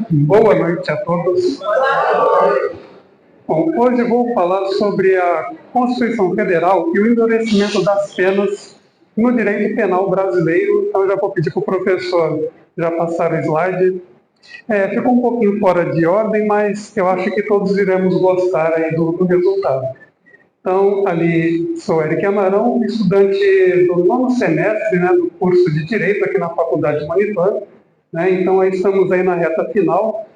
Boa noite a todos. Bom, hoje vou falar sobre a Constituição Federal e o endurecimento das penas no direito penal brasileiro. Então, já vou pedir para o professor já passar o slide. Ficou um pouquinho fora de ordem, mas eu acho que todos iremos gostar aí do resultado. Então, ali sou Eric Amarão, estudante do 9º semestre, do curso de Direito aqui na Faculdade de Manitã. Então, aí estamos aí na reta final.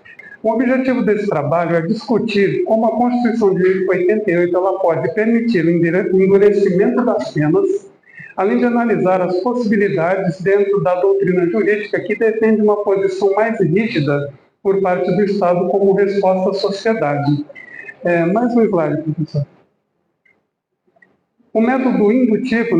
O objetivo desse trabalho é discutir como a Constituição de 88 ela pode permitir o endurecimento das penas, além de analisar as possibilidades dentro da doutrina jurídica que defende uma posição mais rígida por parte do Estado como resposta à sociedade. Mais um slide, professor. O método indutivo,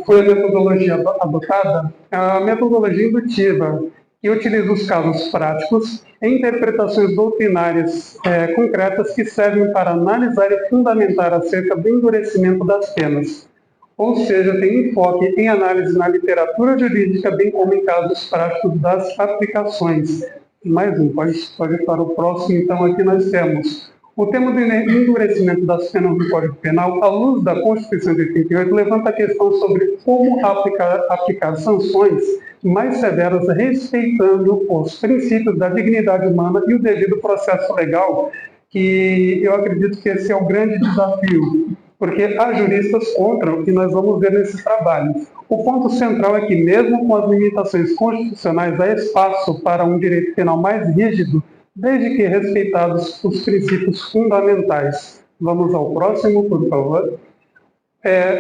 foi a metodologia adotada, a metodologia indutiva, que utiliza os casos práticos e interpretações doutrinárias concretas que servem para analisar e fundamentar acerca do endurecimento das penas. Ou seja, tem enfoque em análise na literatura jurídica, bem como em casos práticos das aplicações. Mais um, pode ir para o próximo. Então, aqui nós temos o tema do endurecimento das penas do Código Penal, à luz da Constituição de 88, levanta a questão sobre como aplicar sanções mais severas, respeitando os princípios da dignidade humana e o devido processo legal, que eu acredito que esse é o grande desafio, porque há juristas contra o que nós vamos ver nesse trabalho. O ponto central é que, mesmo com as limitações constitucionais, há espaço para um direito penal mais rígido, desde que respeitados os princípios fundamentais. Vamos ao próximo, por favor.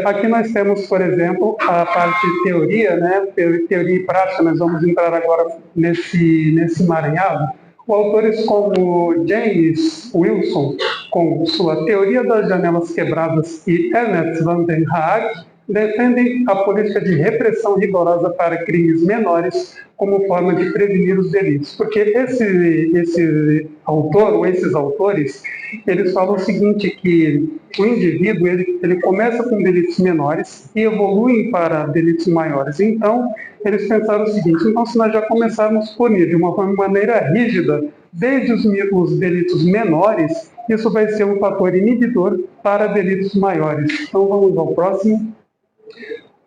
Aqui nós temos, por exemplo, a parte de teoria, teoria e prática. Nós vamos entrar agora nesse emaranhado. Autores como James Wilson, com sua Teoria das Janelas Quebradas, e Ernest van den Haag, defendem a política de repressão rigorosa para crimes menores como forma de prevenir os delitos. Porque esse autor, ou esses autores, eles falam o seguinte, que o indivíduo ele começa com delitos menores e evolui para delitos maiores. Então, eles pensaram o seguinte, então se nós já começarmos a punir de uma maneira rígida, desde os delitos menores, isso vai ser um fator inibidor para delitos maiores. Então, vamos ao próximo.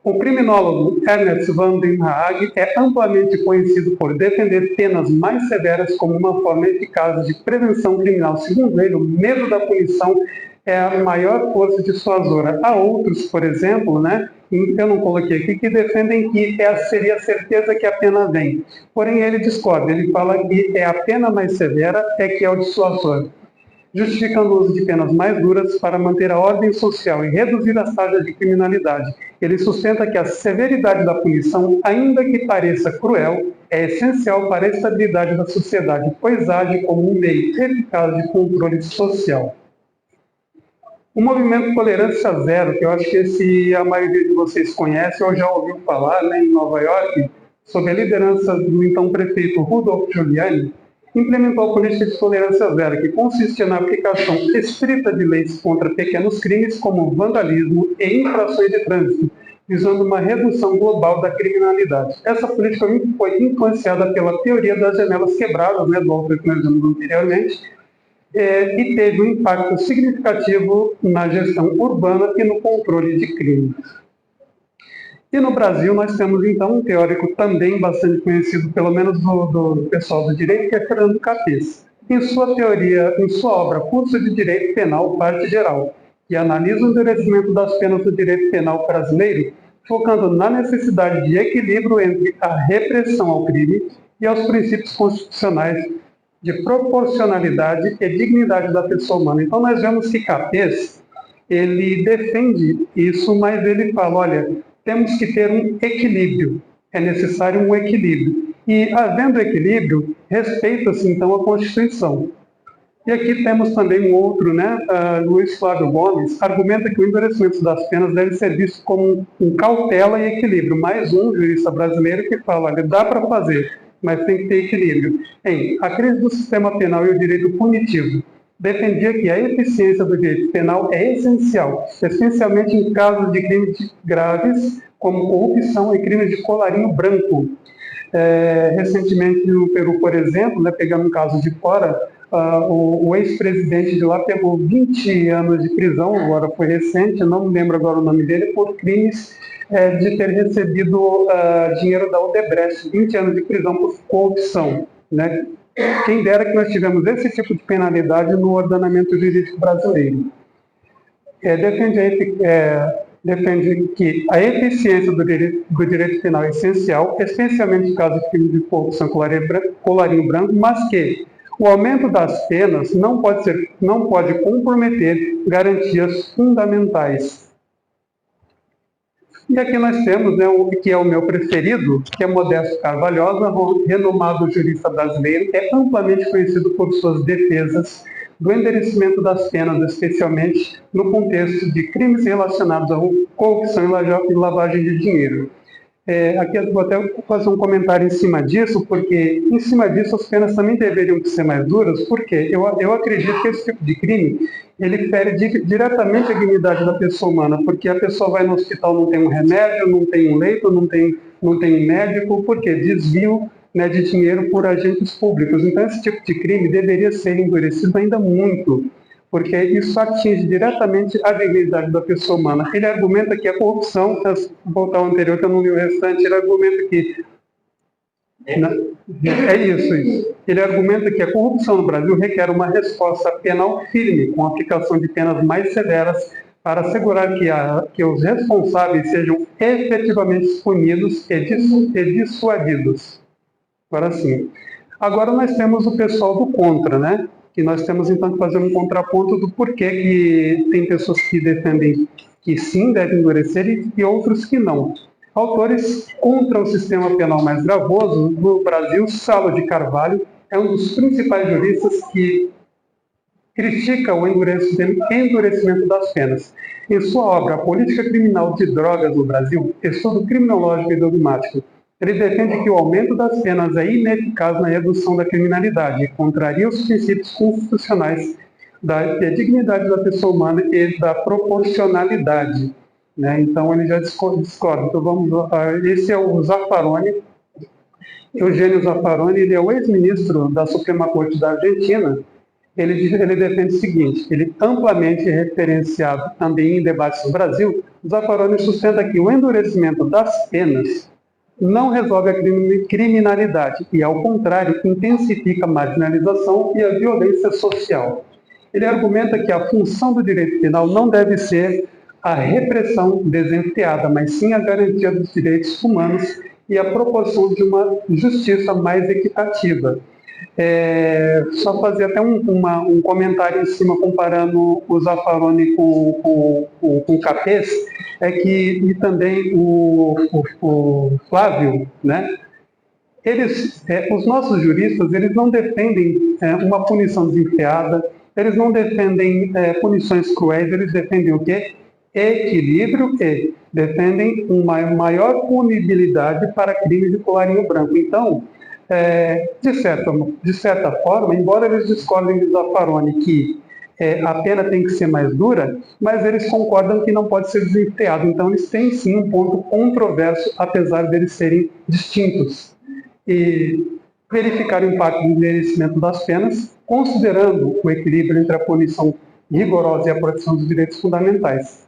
O criminólogo Ernest van den Haag é amplamente conhecido por defender penas mais severas como uma forma eficaz de prevenção criminal. Segundo ele, o medo da punição é a maior força dissuasora. Há outros, por exemplo, eu não coloquei aqui, que defendem que seria a certeza que a pena vem. Porém, ele discorda, ele fala que é a pena mais severa que é o dissuasor, justificando o uso de penas mais duras para manter a ordem social e reduzir as taxas de criminalidade. Ele sustenta que a severidade da punição, ainda que pareça cruel, é essencial para a estabilidade da sociedade, pois age como um meio eficaz de controle social. O movimento Tolerância Zero, que eu acho que a maioria de vocês conhece ou já ouviu falar, em Nova York, sob a liderança do então prefeito Rudolph Giuliani, implementou a política de tolerância zero, que consistia na aplicação estrita de leis contra pequenos crimes como vandalismo e infrações de trânsito, visando uma redução global da criminalidade. Essa política foi influenciada pela teoria das janelas quebradas, do autor que nós vimos anteriormente, e teve um impacto significativo na gestão urbana e no controle de crimes. E no Brasil nós temos, então, um teórico também bastante conhecido, pelo menos do pessoal do direito, que é Fernando Capês. Em sua obra Curso de Direito Penal, Parte Geral, que analisa o endurecimento das penas do direito penal brasileiro, focando na necessidade de equilíbrio entre a repressão ao crime e aos princípios constitucionais de proporcionalidade e dignidade da pessoa humana. Então nós vemos que Capês, ele defende isso, mas ele fala, olha, temos que ter um equilíbrio, é necessário um equilíbrio. E, havendo equilíbrio, respeita-se, então, a Constituição. E aqui temos também um outro, Luiz Flávio Gomes, argumenta que o endurecimento das penas deve ser visto como um cautela e equilíbrio. Mais um jurista brasileiro que fala, olha, dá para fazer, mas tem que ter equilíbrio. A crise do sistema penal e o direito punitivo defendia que a eficiência do direito penal é essencial, especialmente em casos de crimes graves, como corrupção e crimes de colarinho branco. Recentemente no Peru, por exemplo, né, pegando um caso de fora, o ex-presidente de lá pegou 20 anos de prisão, agora foi recente, não me lembro agora o nome dele, por crimes de ter recebido dinheiro da Odebrecht, 20 anos de prisão por corrupção, né? Quem dera que nós tivemos esse tipo de penalidade no ordenamento jurídico brasileiro. Defende que a eficiência do direito penal é essencial, especialmente em casos de crime de corrupção colarinho branco, mas que o aumento das penas não pode comprometer garantias fundamentais. E aqui nós temos, né, que é o meu preferido, que é Modesto Carvalhosa, renomado jurista brasileiro, é amplamente conhecido por suas defesas do endurecimento das penas, especialmente no contexto de crimes relacionados à corrupção e lavagem de dinheiro. Aqui eu vou até fazer um comentário em cima disso, porque em cima disso as penas também deveriam ser mais duras, porque eu acredito que esse tipo de crime ele fere diretamente a dignidade da pessoa humana, porque a pessoa vai no hospital, não tem um remédio, não tem um leito, não tem um médico, porque desvio, né, de dinheiro por agentes públicos. Então esse tipo de crime deveria ser endurecido ainda muito, porque isso atinge diretamente a dignidade da pessoa humana. Ele argumenta que a corrupção, voltar ao anterior que eu não li o restante, ele argumenta que isso. Ele argumenta que a corrupção no Brasil requer uma resposta penal firme, com a aplicação de penas mais severas, para assegurar que os responsáveis sejam efetivamente punidos e dissuadidos. Agora sim. Agora nós temos o pessoal do contra, né? Que nós temos então que fazer um contraponto do porquê que tem pessoas que defendem que sim, devem endurecer e outros que não. Autores contra o sistema penal mais gravoso no Brasil, Salo de Carvalho é um dos principais juristas que critica o endurecimento das penas. Em sua obra, A Política Criminal de Drogas no Brasil, Estudo Criminológico e Dogmático, ele defende que o aumento das penas é ineficaz na redução da criminalidade e contraria os princípios constitucionais da dignidade da pessoa humana e da proporcionalidade. Né? Então, ele já discorda. Então, esse é o Zaffaroni, Eugênio Zaffaroni, ele é o ex-ministro da Suprema Corte da Argentina. Ele defende o seguinte: ele amplamente referenciado também em debates no Brasil, Zaffaroni sustenta que o endurecimento das penas não resolve a criminalidade e, ao contrário, intensifica a marginalização e a violência social. Ele argumenta que a função do direito penal não deve ser a repressão desenfreada, mas sim a garantia dos direitos humanos e a proporção de uma justiça mais equitativa. Só fazer até um comentário em cima, comparando o Zaffaroni com o Capês, e também o Flávio, né? Os nossos juristas, eles não defendem uma punição desenfreada, eles não defendem punições cruéis, eles defendem o quê? Equilíbrio e defendem uma maior punibilidade para crimes de colarinho branco. Então, de certa forma, embora eles discordem de Zaffaroni que a pena tem que ser mais dura, mas eles concordam que não pode ser desenfreado. Então, eles têm sim um ponto controverso, apesar deles serem distintos. E verificar o impacto do endurecimento das penas, considerando o equilíbrio entre a punição rigorosa e a proteção dos direitos fundamentais.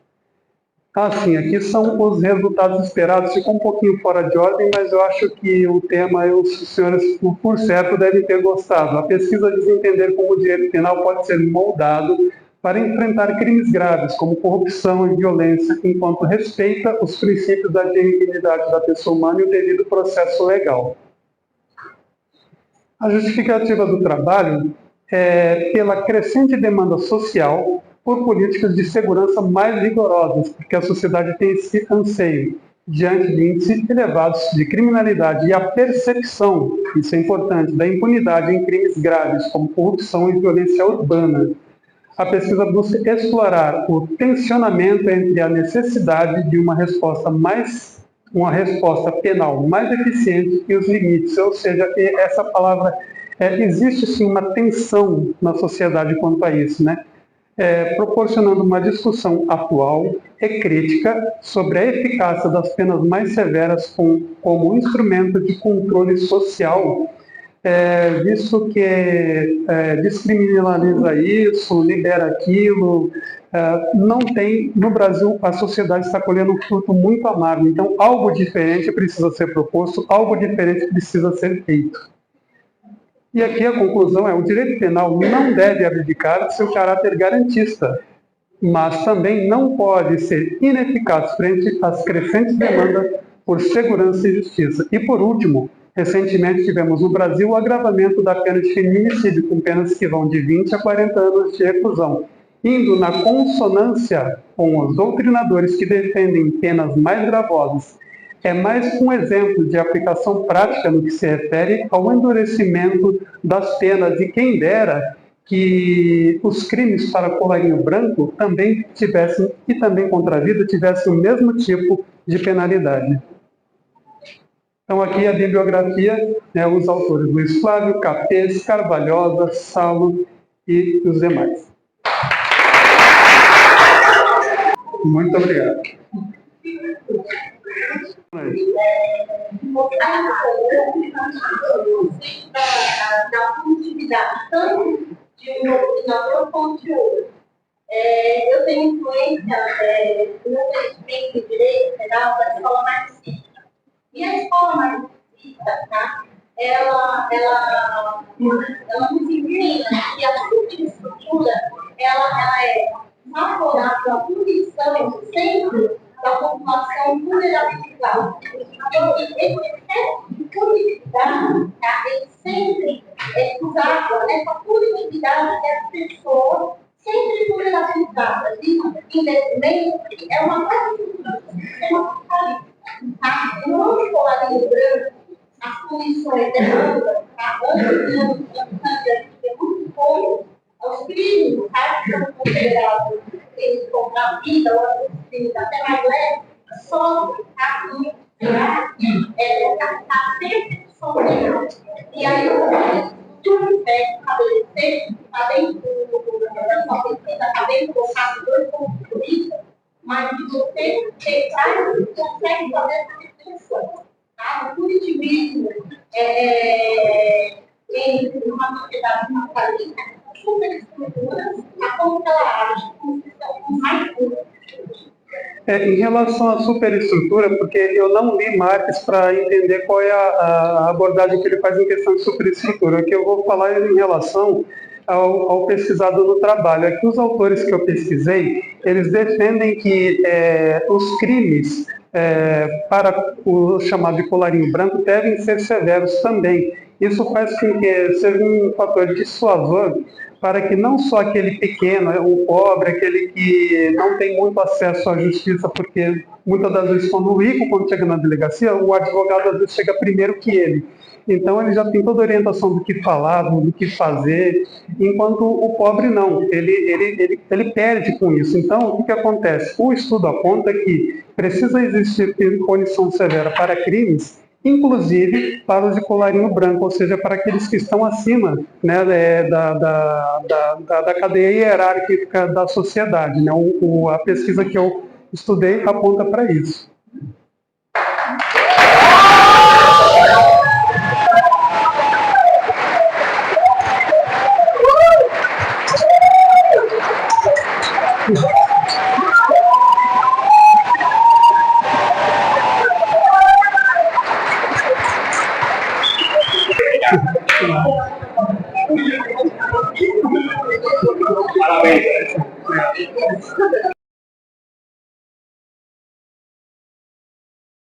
Sim, aqui são os resultados esperados. Ficou um pouquinho fora de ordem, mas eu acho que o tema, os senhores, por certo, devem ter gostado. A pesquisa diz entender como o direito penal pode ser moldado para enfrentar crimes graves, como corrupção e violência, enquanto respeita os princípios da dignidade da pessoa humana e o devido processo legal. A justificativa do trabalho é pela crescente demanda social por políticas de segurança mais rigorosas, porque a sociedade tem esse anseio diante de índices elevados de criminalidade e a percepção, isso é importante, da impunidade em crimes graves, como corrupção e violência urbana. A pesquisa busca explorar o tensionamento entre a necessidade de uma resposta penal mais eficiente e os limites, ou seja, essa palavra, existe sim uma tensão na sociedade quanto a isso, né? proporcionando uma discussão atual e crítica sobre a eficácia das penas mais severas como um instrumento de controle social, visto que descriminaliza isso, libera aquilo. Não tem, no Brasil, a sociedade está colhendo um fruto muito amargo, então algo diferente precisa ser proposto, algo diferente precisa ser feito. E aqui a conclusão é: o direito penal não deve abdicar de seu caráter garantista, mas também não pode ser ineficaz frente às crescentes demandas por segurança e justiça. E por último, recentemente tivemos no Brasil o agravamento da pena de feminicídio, com penas que vão de 20 a 40 anos de reclusão, indo na consonância com os doutrinadores que defendem penas mais gravosas. É mais um exemplo de aplicação prática no que se refere ao endurecimento das penas, e quem dera que os crimes para colarinho branco também tivessem, e também contra a vida, tivessem o mesmo tipo de penalidade. Então aqui a bibliografia, os autores Luiz Flávio, Capês, Carvalhosa, Saulo e os demais. Muito obrigado. Da produtividade, tanto de um doutrinador quanto de outro. Eu tenho influência no conhecimento de direito penal da escola marxista. E a escola marxista, tá, ela nos ensina que a superestrutura ela é favorável à punição sempre da população vulnerabilizada. Então, esse excesso de punitividade, tá, ele sempre é usado, essa punitividade das pessoas sempre vulnerabilizadas. Isso, infelizmente, é uma prática do sistema capitalista. Tá? No escolarinho branco, as punições demandas, tá? Antes de muito pouco, os crimes, tá? Que são considerados crimes contra a vida, ou os crimes até mais leves, sofrem, tá? A percepção penal. E aí, tudo é estabelecer, está dentro do pesquisa, está dentro do caso 2 como turista, mas que você tentar e consegue fazer essa reflexão. Tá? O punitivismo em uma sociedade capitalista, superestruturas, a como ela age, como se são mais públicas. Em relação à superestrutura, porque eu não li Marx para entender qual é a abordagem que ele faz em questão de superestrutura. O que eu vou falar é em relação ao pesquisado no trabalho. Aqui os autores que eu pesquisei, eles defendem que os crimes para o chamado de colarinho branco devem ser severos também. Isso faz com que seja um fator dissuasor para que não só aquele pequeno, o pobre, aquele que não tem muito acesso à justiça, porque muitas das vezes quando o rico, quando chega na delegacia, o advogado às vezes chega primeiro que ele. Então ele já tem toda a orientação do que falar, do que fazer, enquanto o pobre não, ele perde com isso. Então o que acontece? O estudo aponta que precisa existir punição severa para crimes, inclusive para os de colarinho branco, ou seja, para aqueles que estão acima, né, da cadeia hierárquica da sociedade. Né? A pesquisa que eu estudei aponta para isso. Parabéns.